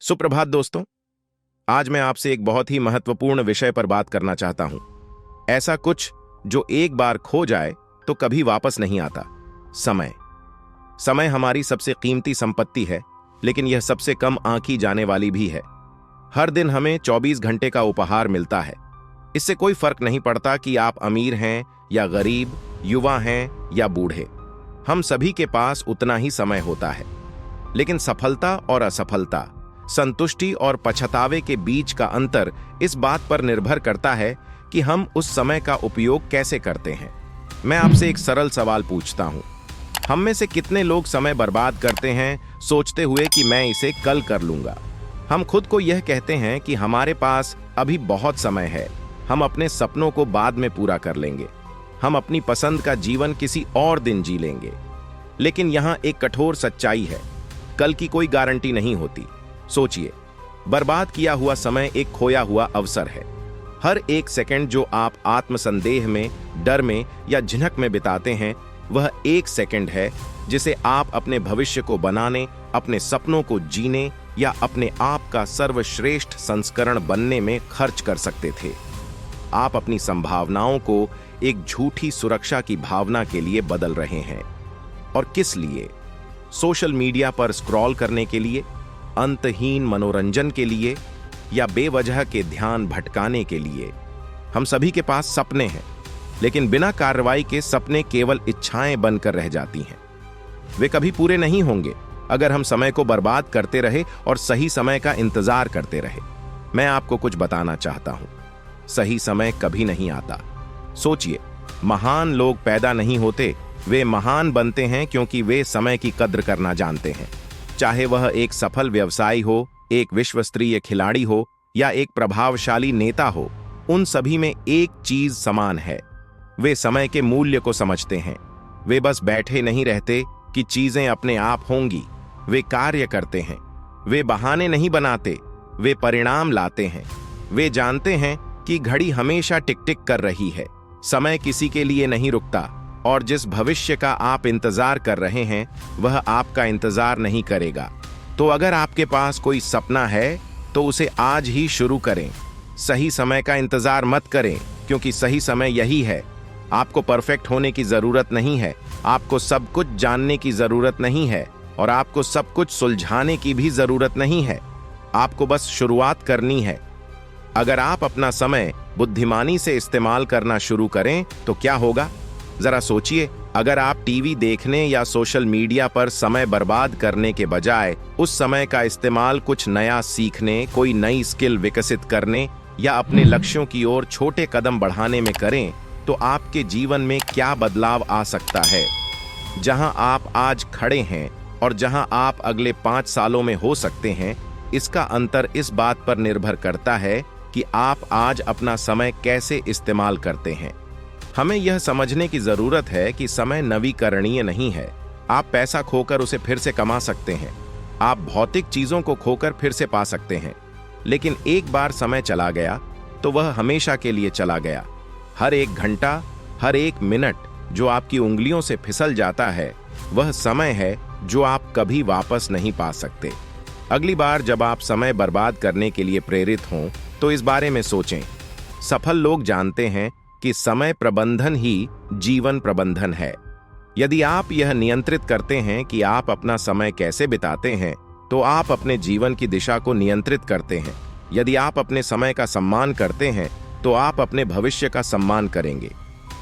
सुप्रभात दोस्तों। आज मैं आपसे एक बहुत ही महत्वपूर्ण विषय पर बात करना चाहता हूं। ऐसा कुछ जो एक बार खो जाए तो कभी वापस नहीं आता। समय। समय हमारी सबसे कीमती संपत्ति है, लेकिन यह सबसे कम आंकी जाने वाली भी है। हर दिन हमें 24 घंटे का उपहार मिलता है। इससे कोई फर्क नहीं पड़ता कि आप अमीर हैं या गरीब, युवा हैं या बूढ़े। हम सभी के पास उतना ही समय होता है। लेकिन सफलता और असफलता, संतुष्टि और पछतावे के बीच का अंतर इस बात पर निर्भर करता है कि हम उस समय का उपयोग कैसे करते हैं। मैं आपसे एक सरल सवाल पूछता हूं। हम में से कितने लोग समय बर्बाद करते हैं सोचते हुए कि मैं इसे कल कर लूंगा। हम खुद को यह कहते हैं कि हमारे पास अभी बहुत समय है, हम अपने सपनों को बाद में पूरा कर लेंगे, हम अपनी पसंद का जीवन किसी और दिन जी लेंगे। लेकिन यहां एक कठोर सच्चाई है, कल की कोई गारंटी नहीं होती। सोचिए, बर्बाद किया हुआ समय एक खोया हुआ अवसर है। हर एक सेकंड जो आप आत्मसंदेह में, डर में या झिझक में बिताते हैं, वह एक सेकंड है जिसे आप अपने भविष्य को बनाने, अपने सपनों को जीने या अपने आप का सर्वश्रेष्ठ संस्करण बनने में खर्च कर सकते थे। आप अपनी संभावनाओं को एक झूठी सुरक्षा की भावना के लिए बदल रहे हैं। और किस लिए? सोशल मीडिया पर स्क्रॉल करने के लिए, अंतहीन मनोरंजन के लिए या बेवजह के ध्यान भटकाने के लिए। हम सभी के पास सपने हैं, लेकिन बिना कार्रवाई के सपने केवल इच्छाएं बनकर रह जाती हैं। वे कभी पूरे नहीं होंगे अगर हम समय को बर्बाद करते रहे और सही समय का इंतजार करते रहे। मैं आपको कुछ बताना चाहता हूं, सही समय कभी नहीं आता। सोचिए, महान लोग पैदा नहीं होते, वे महान बनते हैं क्योंकि वे समय की कद्र करना जानते हैं। चाहे वह एक सफल व्यवसायी हो, एक विश्वस्तरीय खिलाड़ी हो या एक प्रभावशाली नेता हो, उन सभी में एक चीज समान है, वे समय के मूल्य को समझते हैं। वे बस बैठे नहीं रहते कि चीजें अपने आप होंगी, वे कार्य करते हैं। वे बहाने नहीं बनाते, वे परिणाम लाते हैं। वे जानते हैं कि घड़ी हमेशा टिक टिक कर रही है, समय किसी के लिए नहीं रुकता, और जिस भविष्य का आप इंतजार कर रहे हैं वह आपका इंतजार नहीं करेगा। तो अगर आपके पास कोई सपना है तो उसे आज ही शुरू करें। सही समय का इंतजार मत करें, क्योंकि सही समय यही है। आपको परफेक्ट होने की जरूरत नहीं है, आपको सब कुछ जानने की जरूरत नहीं है, और आपको सब कुछ सुलझाने की भी जरूरत नहीं है। आपको बस शुरुआत करनी है। अगर आप अपना समय बुद्धिमानी से इस्तेमाल करना शुरू करें तो क्या होगा? जरा सोचिए, अगर आप टीवी देखने या सोशल मीडिया पर समय बर्बाद करने के बजाय उस समय का इस्तेमाल कुछ नया सीखने, कोई नई स्किल विकसित करने या अपने लक्ष्यों की ओर छोटे कदम बढ़ाने में करें, तो आपके जीवन में क्या बदलाव आ सकता है? जहां आप आज खड़े हैं और जहां आप अगले 5 सालों में हो सकते हैं, इसका अंतर इस बात पर निर्भर करता है कि आप आज अपना समय कैसे इस्तेमाल करते हैं। हमें यह समझने की जरूरत है कि समय नवीकरणीय नहीं है। आप पैसा खोकर उसे फिर से कमा सकते हैं, आप भौतिक चीजों को खोकर फिर से पा सकते हैं, लेकिन एक बार समय चला गया तो वह हमेशा के लिए चला गया। हर एक घंटा, हर एक मिनट जो आपकी उंगलियों से फिसल जाता है, वह समय है जो आप कभी वापस नहीं पा सकते। अगली बार जब आप समय बर्बाद करने के लिए प्रेरित हों तो इस बारे में सोचें। सफल लोग जानते हैं कि समय प्रबंधन ही जीवन प्रबंधन है। यदि आप यह नियंत्रित करते हैं कि आप अपना समय कैसे बिताते हैं, तो आप अपने जीवन की दिशा को नियंत्रित करते हैं। यदि आप अपने समय का सम्मान करते हैं, तो आप अपने भविष्य का सम्मान करेंगे।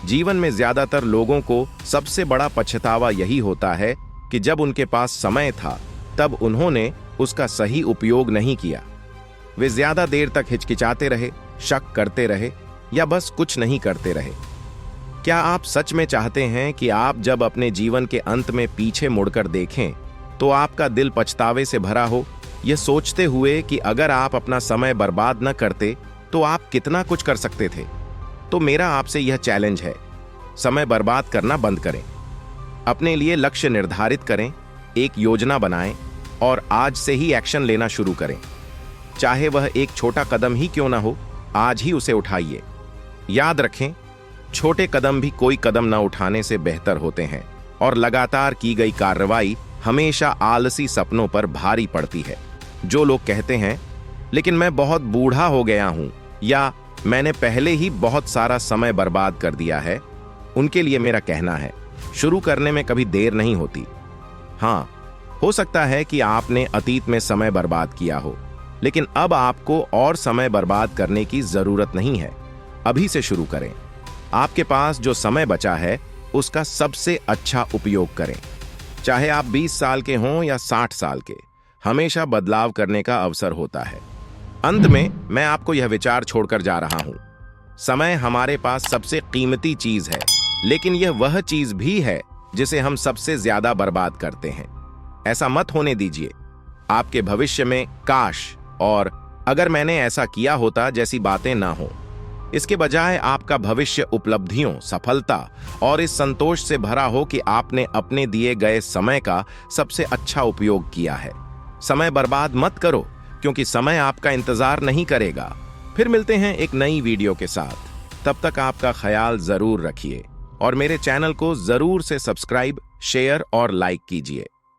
जीवन में ज्यादातर लोगों को सबसे बड़ा पछतावा यही होता है कि जब उनके पास समय था, तब उन्होंने उसका सही उपयोग नहीं किया। वे ज्यादा देर तक हिचकिचाते रहे, शक करते रहे या बस कुछ नहीं करते रहे। क्या आप सच में चाहते हैं कि आप जब अपने जीवन के अंत में पीछे मुड़कर देखें तो आपका दिल पछतावे से भरा हो, यह सोचते हुए कि अगर आप अपना समय बर्बाद न करते तो आप कितना कुछ कर सकते थे? तो मेरा आपसे यह चैलेंज है, समय बर्बाद करना बंद करें। अपने लिए लक्ष्य निर्धारित करें, एक योजना बनाएं और आज से ही एक्शन लेना शुरू करें। चाहे वह एक छोटा कदम ही क्यों ना हो, आज ही उसे उठाइए। याद रखें, छोटे कदम भी कोई कदम न उठाने से बेहतर होते हैं, और लगातार की गई कार्रवाई हमेशा आलसी सपनों पर भारी पड़ती है। जो लोग कहते हैं लेकिन मैं बहुत बूढ़ा हो गया हूं या मैंने पहले ही बहुत सारा समय बर्बाद कर दिया है, उनके लिए मेरा कहना है, शुरू करने में कभी देर नहीं होती। हाँ, हो सकता है कि आपने अतीत में समय बर्बाद किया हो, लेकिन अब आपको और समय बर्बाद करने की जरूरत नहीं है। अभी से शुरू करें। आपके पास जो समय बचा है उसका सबसे अच्छा उपयोग करें। चाहे आप 20 साल के हों या 60 साल के, हमेशा बदलाव करने का अवसर होता है। अंत में मैं आपको यह विचार छोड़कर जा रहा हूं, समय हमारे पास सबसे कीमती चीज है, लेकिन यह वह चीज भी है जिसे हम सबसे ज्यादा बर्बाद करते हैं। ऐसा मत होने दीजिए। आपके भविष्य में काश और अगर मैंने ऐसा किया होता जैसी बातें ना हो। इसके बजाय आपका भविष्य उपलब्धियों, सफलता और इस संतोष से भरा हो कि आपने अपने दिए गए समय का सबसे अच्छा उपयोग किया है। समय बर्बाद मत करो, क्योंकि समय आपका इंतजार नहीं करेगा। फिर मिलते हैं एक नई वीडियो के साथ। तब तक आपका ख्याल जरूर रखिए और मेरे चैनल को जरूर से सब्सक्राइब, शेयर और लाइक कीजिए।